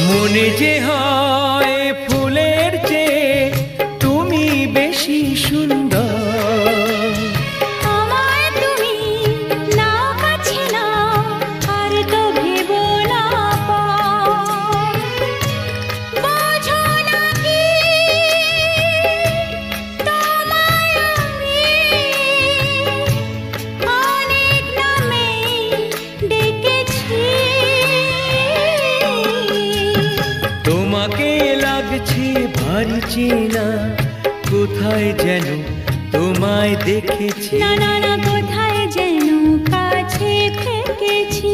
মনে যে হয় ফুলের চেয়ে তুমি বেশি সুন্দর। আমায় তুমি নাও কাছে নাও, আর তো ভেবো না পর। বোঝো না কি তোমায় আমি অনেক নামে ডেকেছি। তোমাকে লাগছে ভারী চেনা, কোথায় যেন তোমায় দেখেছি। না না না, কোথায় যেন কাছে থেকেছি।